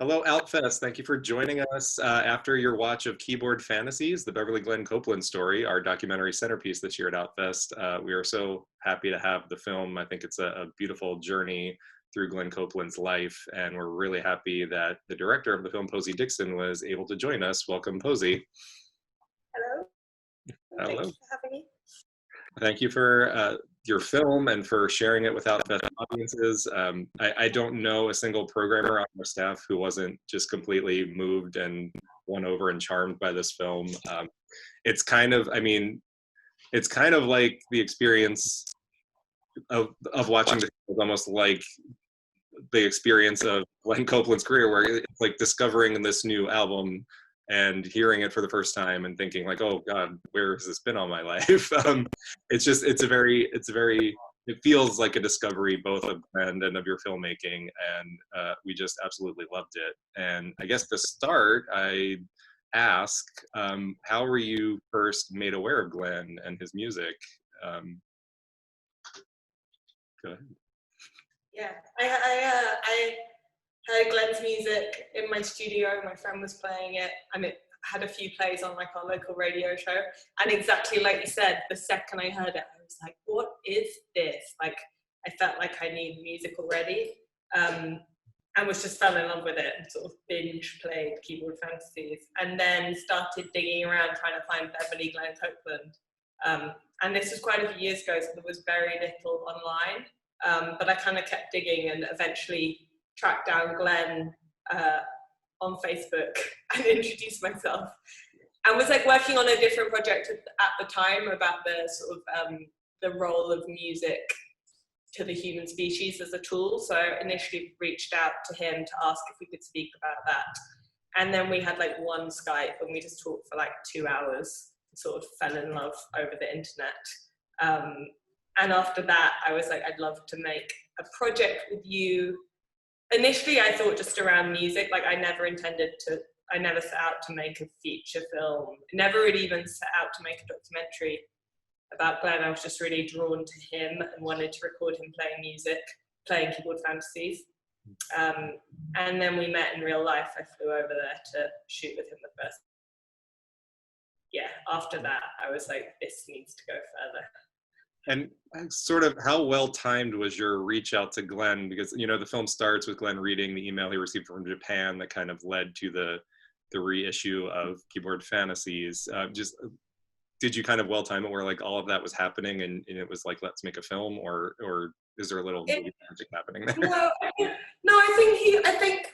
Hello, Outfest. Thank you for joining us after your watch of Keyboard Fantasies, the Beverly Glenn-Copeland story, our documentary centerpiece this year at Outfest. We are so happy to have the film. I think it's a beautiful journey through Glenn Copeland's life, and we're really happy that the director of the film, Posey Dixon, was able to join us. Welcome, Posey. Hello. Hello. Thank you for having me. Thank you for your film and for sharing it with Outfest audiences. I don't know a single programmer on our staff who wasn't just completely moved and won over and charmed by this film. It's kind of, I mean, it's kind of like the experience of watching the film is almost like the experience of Glenn Copeland's career, where it's like discovering this new album and hearing it for the first time and thinking like, oh God, where has this been all my life? It feels like a discovery both of Glenn and of your filmmaking, and we just absolutely loved it. And I guess to start, I ask, how were you first made aware of Glenn and his music? Go ahead. Yeah, I heard Glenn's music in my studio. My friend was playing it, and it had a few plays on like our local radio show. And exactly like you said, the second I heard it, I was like, "What is this?" Like, I felt like I knew the music already, and was just fell in love with it and sort of binge played Keyboard Fantasies, and then started digging around trying to find Beverly Glenn-Copeland. And this was quite a few years ago, so there was very little online. But I kind of kept digging and eventually tracked down Glenn on Facebook and introduced myself, and was like working on a different project at the time about the sort of the role of music to the human species as a tool. So I initially reached out to him to ask if we could speak about that, and then we had like one Skype and we just talked for like 2 hours, sort of fell in love over the internet. And after that, I was like, I'd love to make a project with you. Initially, I thought just around music. Like, I never set out to make a feature film. Never really even set out to make a documentary about Glenn. I was just really drawn to him and wanted to record him playing music, playing Keyboard Fantasies. And then we met in real life. I flew over there to shoot with him the first. Yeah, after that, I was like, this needs to go further. And sort of how well timed was your reach out to Glenn? Because, you know, the film starts with Glenn reading the email he received from Japan that kind of led to the reissue of Keyboard Fantasies. Did you kind of well time it where like all of that was happening and it was like, let's make a film, or is there a little magic happening there? No, I think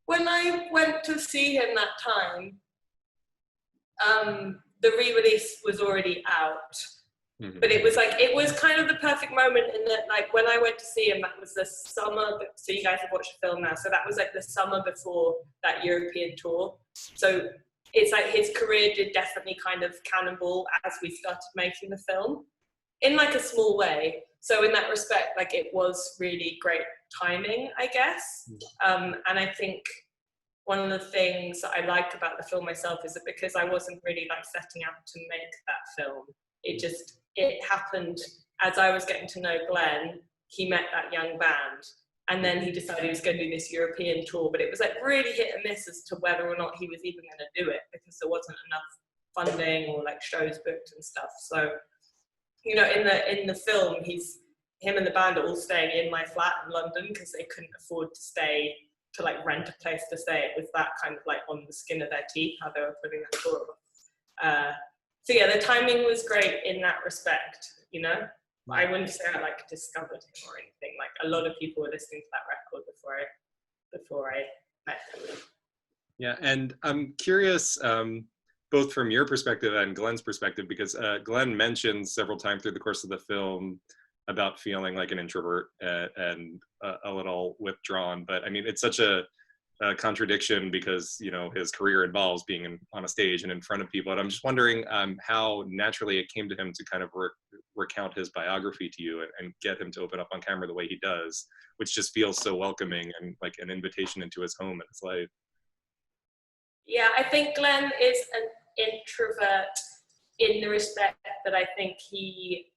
when I went to see him that time, the re-release was already out. Mm-hmm. But it was kind of the perfect moment in that, like, when I went to see him, that was the summer, so you guys have watched the film now, so that was like the summer before that European tour. So it's like his career did definitely kind of cannonball as we started making the film, in like a small way. So in that respect, like, it was really great timing, I guess. And I think one of the things that I like about the film myself is that because I wasn't really like setting out to make that film, it happened as I was getting to know Glenn. He met that young band, and then he decided he was going to do this European tour, but it was like really hit and miss as to whether or not he was even going to do it, because there wasn't enough funding or like shows booked and stuff. So, you know, in the film, him and the band are all staying in my flat in London because they couldn't afford to like rent a place to stay. It was that kind of like on the skin of their teeth how they were putting that tour off. So yeah, the timing was great in that respect, you know. I wouldn't say I like discovered him or anything. Like, a lot of people were listening to that record before I met him. Yeah, and I'm curious, both from your perspective and Glenn's perspective, because Glenn mentioned several times through the course of the film about feeling like an introvert and a little withdrawn. But I mean, it's such a contradiction because, you know, his career involves being on a stage and in front of people. And I'm just wondering how naturally it came to him to kind of recount his biography to you and get him to open up on camera the way he does, which just feels so welcoming and like an invitation into his home and his life. Yeah, I think Glenn is an introvert in the respect that I think he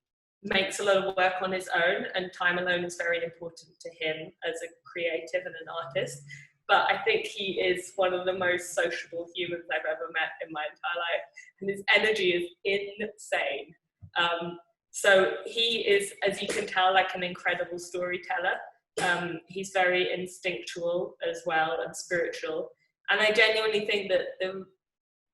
makes a lot of work on his own, and time alone is very important to him as a creative and an artist. but I think he is one of the most sociable humans I've ever met in my entire life, and his energy is insane. So he is, as you can tell, like an incredible storyteller. He's very instinctual as well and spiritual, and I genuinely think that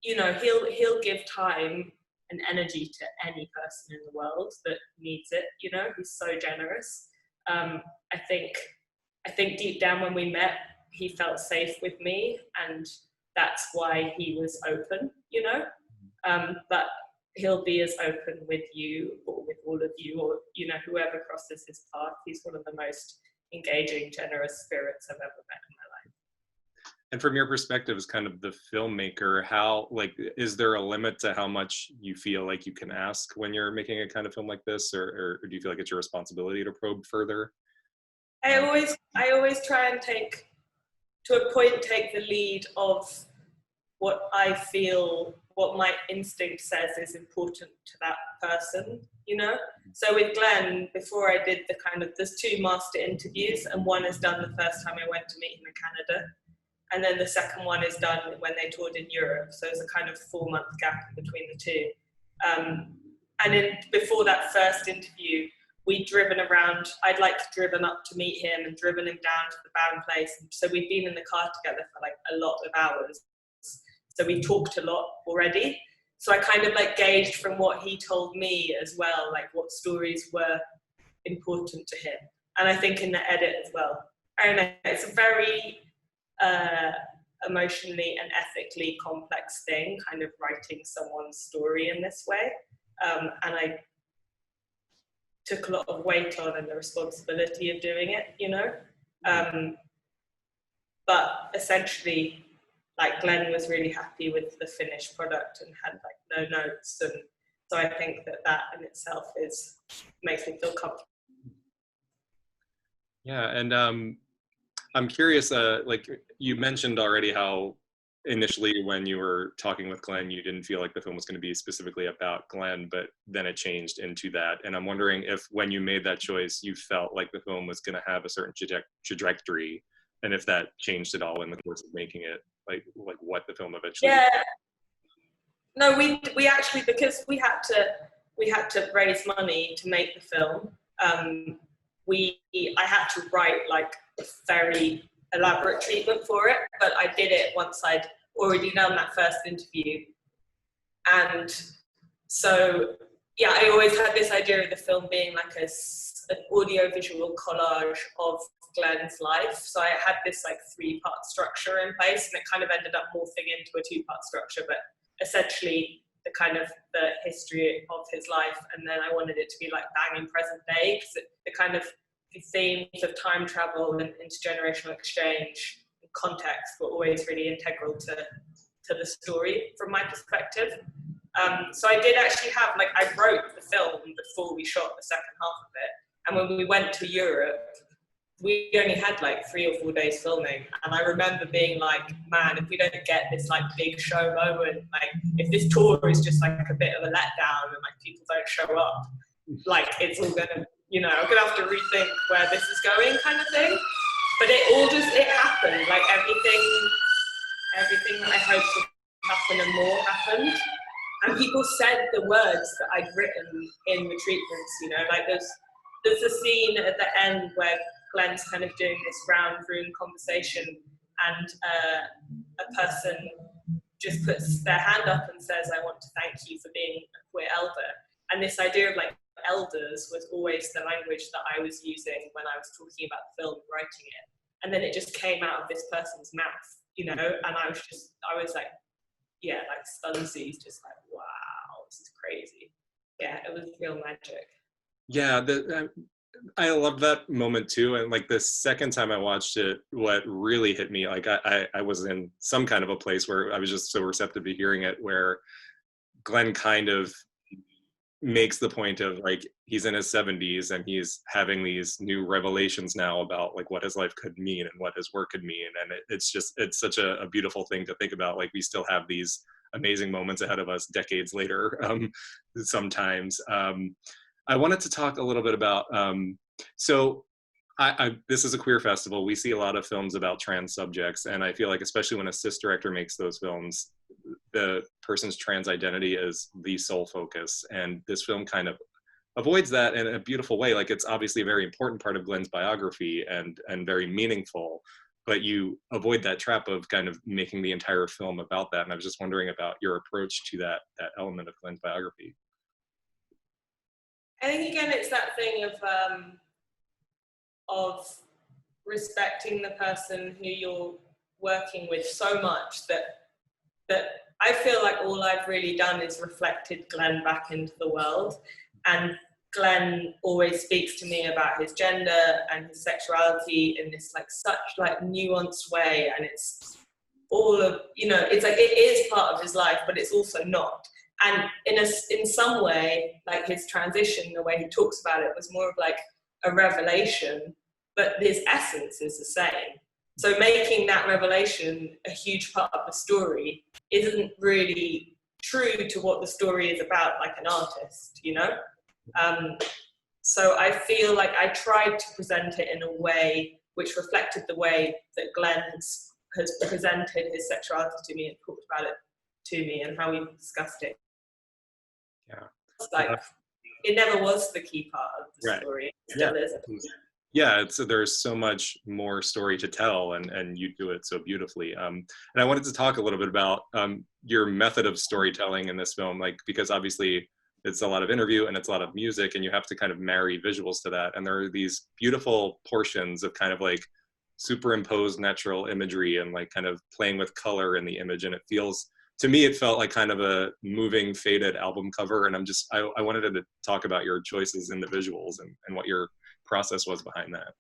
he'll give time and energy to any person in the world that needs it. He's so generous. I think deep down when we met, he felt safe with me, and that's why he was open. But he'll be as open with you or with all of you, or whoever crosses his path. He's one of the most engaging, generous spirits I've ever met in my life. And from your perspective as kind of the filmmaker, how, is there a limit to how much you feel like you can ask when you're making a kind of film like this, or do you feel like it's your responsibility to probe further? I always try and take the lead of what I feel, what my instinct says is important to that person, So with Glenn, before I did there's 2 master interviews, and one is done the first time I went to meet him in Canada. And then the second one is done when they toured in Europe. So it's a kind of 4-month gap in between the 2. And before that first interview, we'd driven around. I'd driven up to meet him and driven him down to the band place. So we'd been in the car together for a lot of hours. So we talked a lot already. So I kind of gauged from what he told me as well, what stories were important to him. And I think in the edit as well. I don't know, it's a very emotionally and ethically complex thing, kind of writing someone's story in this way. And I took a lot of weight on and the responsibility of doing it, but essentially, Glenn was really happy with the finished product and had no notes, and so I think that in itself makes me feel comfortable. Yeah, and I'm curious, you mentioned already how initially when you were talking with Glenn, you didn't feel like the film was going to be specifically about Glenn, but then it changed into that. And I'm wondering if when you made that choice, you felt like the film was going to have a certain trajectory, and if that changed at all in the course of making it, like what the film eventually. Yeah. No, we actually, because we had to raise money to make the film. I had to write a very elaborate treatment for it, but I did it once I'd already done that first interview. And so, yeah, I always had this idea of the film being an audio-visual collage of Glenn's life. So I had this 3-part structure in place, and it kind of ended up morphing into a 2-part structure, but essentially the history of his life. And then I wanted it to be bang in present day, because the themes of time travel and intergenerational exchange and context were always really integral to the story from my perspective. So I did actually have, I wrote the film before we shot the second half of it. And when we went to Europe, we only had 3 or 4 days filming. And I remember being man, if we don't get this big show moment, if this tour is just a bit of a letdown and people don't show up, it's all gonna, I'm gonna have to rethink where this is going, kind of thing. But it happened. Everything that I hoped would happen and more happened. And people said the words that I'd written in the treatments, there's a scene at the end where Glenn's kind of doing this round room conversation, and a person just puts their hand up and says, "I want to thank you for being a queer elder." And this idea of elders was always the language that I was using when I was talking about the film and writing it. And then it just came out of this person's mouth, and I was stunsies, just wow, this is crazy. Yeah, it was real magic. Yeah, I love that moment too. And the second time I watched it, what really hit me, I was in some kind of a place where I was just so receptive to hearing it, where Glenn kind of makes the point of he's in his 70s and he's having these new revelations now about what his life could mean and what his work could mean. And it's such a beautiful thing to think about. We still have these amazing moments ahead of us decades later, sometimes. I wanted to talk a little bit about, so This is a queer festival. We see a lot of films about trans subjects, and I feel like especially when a cis director makes those films, the person's trans identity is the sole focus. And this film kind of avoids that in a beautiful way. Like, it's obviously a very important part of Glenn's biography and very meaningful, but you avoid that trap of kind of making the entire film about that. And I was just wondering about your approach to that element of Glenn's biography. I think again, it's that thing of respecting the person who you're working with so much that I feel like all I've really done is reflected Glenn back into the world. And Glenn always speaks to me about his gender and his sexuality in this like such like nuanced way, and it's all of, you know, it's like it is part of his life, but it's also not. And in some way, like his transition, the way he talks about it was more of like a revelation, but his essence is the same. So making that revelation a huge part of the story isn't really true to what the story is about, like an artist, you know? So I feel like I tried to present it in a way which reflected the way that Glenn has presented his sexuality to me and talked about it to me and how we've discussed it. Yeah. It's like, it never was the key part of the story. It still isn't. Yeah, there's so much more story to tell, and you do it so beautifully. And I wanted to talk a little bit about your method of storytelling in this film, like, because obviously it's a lot of interview and it's a lot of music, and you have to kind of marry visuals to that. And there are these beautiful portions of kind of like superimposed natural imagery and like kind of playing with color in the image. And it feels, to me, it felt like kind of a moving, faded album cover. And I wanted to talk about your choices in the visuals and what your process was behind that.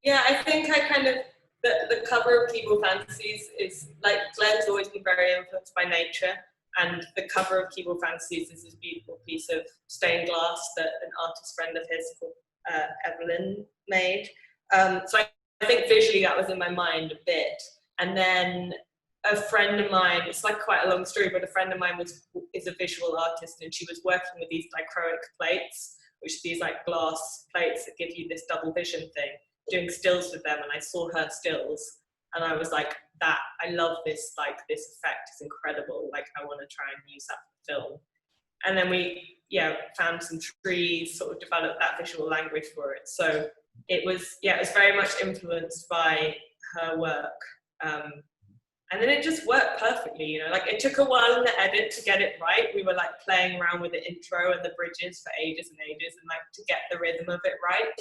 Yeah, I think I kind of, the cover of Keyboard Fantasies is, like, Glenn's always been very influenced by nature, and the cover of Keyboard Fantasies is this beautiful piece of stained glass that an artist friend of his called Evelyn made. So I think visually that was in my mind a bit. And then a friend of mine, it's like quite a long story, but a friend of mine is a visual artist, and she was working with these dichroic plates, which are these like glass plates that give you this double vision thing, doing stills with them. And I saw her stills and I was like, I love this, like this effect is incredible. Like, I want to try and use that for film. And then we, found some trees, sort of developed that visual language for it. So it was very much influenced by her work. And then it just worked perfectly, you know, like it took a while in the edit to get it right. We were like playing around with the intro and the bridges for ages and ages, and like to get the rhythm of it right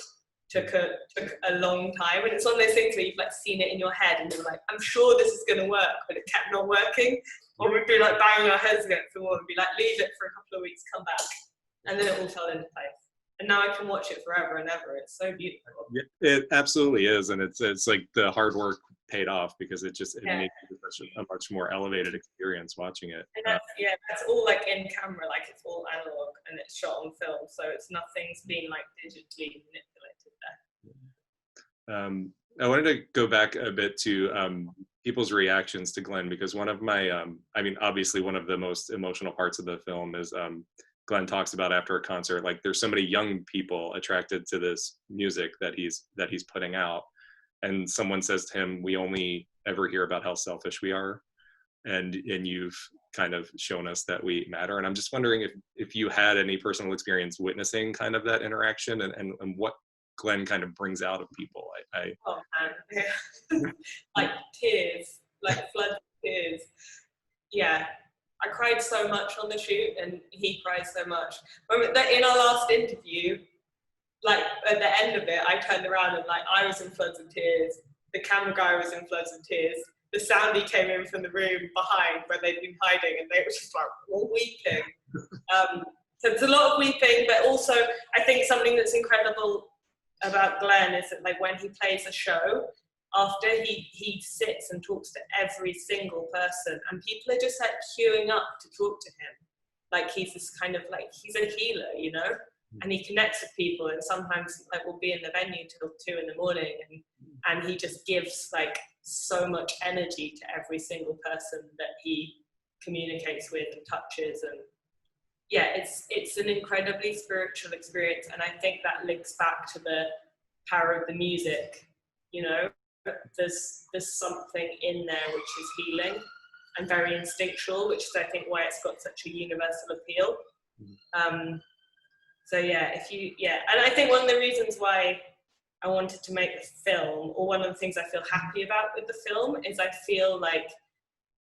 took a long time. And it's one of those things where you've like seen it in your head and you're like, I'm sure this is going to work, but it kept not working. Or we'd be like banging our heads against the wall and be like, leave it for a couple of weeks, come back. And then it all fell into place. And now I can watch it forever and ever. It's so beautiful. It absolutely is, and it's like the hard work paid off, because it makes it such a much more elevated experience watching it. And that's all like in camera, like it's all analog and it's shot on film, so nothing's been like digitally manipulated there. I wanted to go back a bit to people's reactions to Glenn, because one of my, obviously one of the most emotional parts of the film is Glenn talks about after a concert, like there's so many young people attracted to this music that he's putting out, and someone says to him, we only ever hear about how selfish we are, and you've kind of shown us that we matter. And I'm just wondering if you had any personal experience witnessing kind of that interaction and what Glenn kind of brings out of people. Oh man, yeah. Like tears, like floods of tears. Yeah. I cried so much on the shoot, and he cried so much. In our last interview, like at the end of it, I turned around and like I was in floods of tears. The camera guy was in floods of tears. The soundie came in from the room behind where they'd been hiding, and they were just like all weeping. So it's a lot of weeping, but also I think something that's incredible about Glenn is that like when he plays a show, after he sits and talks to every single person, and people are just like queuing up to talk to him. Like he's this kind of like, he's a healer, you know, and he connects with people, and sometimes like we'll be in the venue till 2 a.m. and he just gives like so much energy to every single person that he communicates with and touches. And yeah, it's an incredibly spiritual experience, and I think that links back to the power of the music, you know. There's something in there which is healing and very instinctual, which is, I think, why it's got such a universal appeal. So yeah, and I think one of the reasons why I wanted to make the film, or one of the things I feel happy about with the film, is I feel like,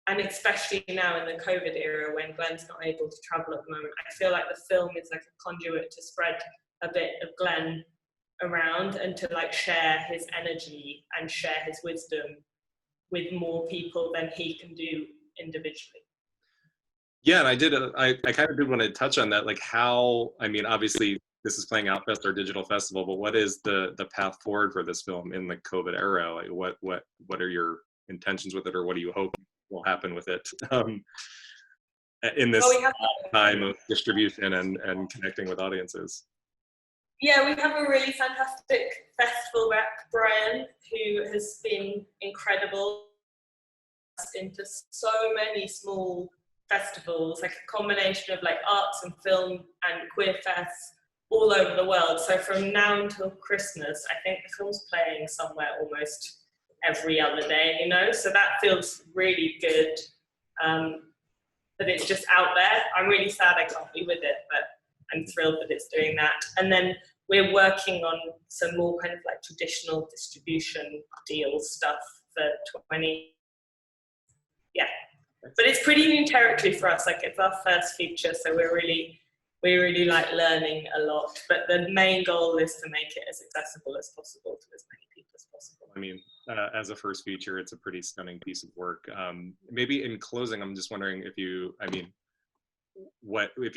and especially now in the COVID era when Glenn's not able to travel at the moment, I feel like the film is like a conduit to spread a bit of Glenn around and to like share his energy and share his wisdom with more people than he can do individually. Yeah, and I kind of did want to touch on that, like how, I mean, obviously this is playing Outfest, our digital festival, but what is the path forward for this film in the COVID era? Like what are your intentions with it, or what do you hope will happen with it in this time of distribution and connecting with audiences? Yeah, we have a really fantastic festival rep, Brian, who has been incredible into so many small festivals, like a combination of like arts and film and queer fests all over the world. So from now until Christmas, I think the film's playing somewhere almost every other day, you know? So that feels really good, that it's just out there. I'm really sad I can't be with it, but I'm thrilled that it's doing that. And then we're working on some more kind of like traditional distribution deal stuff for 20. Yeah, but it's pretty new territory for us. Like, it's our first feature, so we're really like learning a lot. But the main goal is to make it as accessible as possible to as many people as possible. I mean, as a first feature, it's a pretty stunning piece of work. Maybe in closing, I'm just wondering if you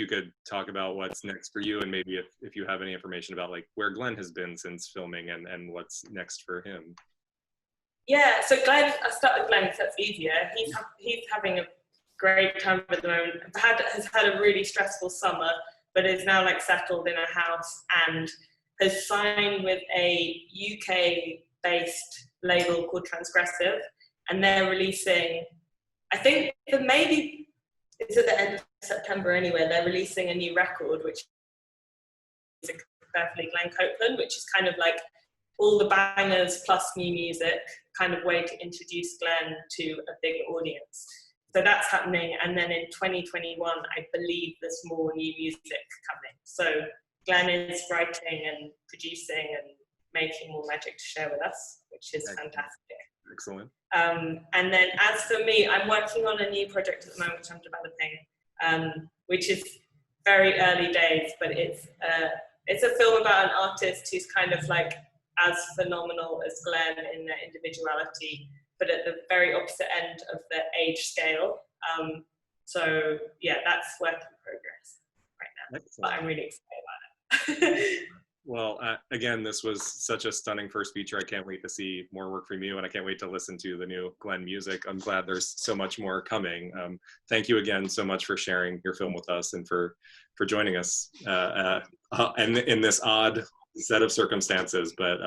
could talk about what's next for you, and maybe if you have any information about like where Glenn has been since filming and what's next for him. Yeah, so Glenn, I'll start with Glenn because that's easier. He's having a great time at the moment. Has had a really stressful summer, but is now like settled in a house and has signed with a UK-based label called Transgressive, and they're releasing, I think maybe it's at the end of September anyway, they're releasing a new record, which is Beverly Glenn-Copeland, which is kind of like all the bangers plus new music, kind of way to introduce Glenn to a big audience. So that's happening. And then in 2021, I believe there's more new music coming. So Glenn is writing and producing and making more magic to share with us, which is fantastic. Excellent. And then as for me, I'm working on a new project at the moment, which I'm developing, which is very early days, but it's a film about an artist who's kind of like as phenomenal as Glenn in their individuality, but at the very opposite end of the age scale. So yeah, that's work in progress right now. Excellent. But I'm really excited about it. Well, again, this was such a stunning first feature. I can't wait to see more work from you, and I can't wait to listen to the new Glenn music. I'm glad there's so much more coming. Thank you again so much for sharing your film with us and for joining us and in this odd set of circumstances. But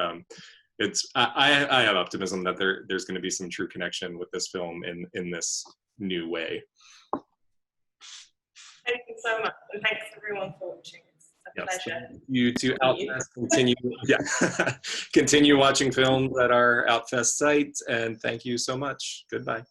I have optimism that there's going to be some true connection with this film in this new way. Thank you so much, and thanks everyone for watching. Yes. Pleasure. You to Outfest, continue watching films at our Outfest site, and thank you so much. Goodbye.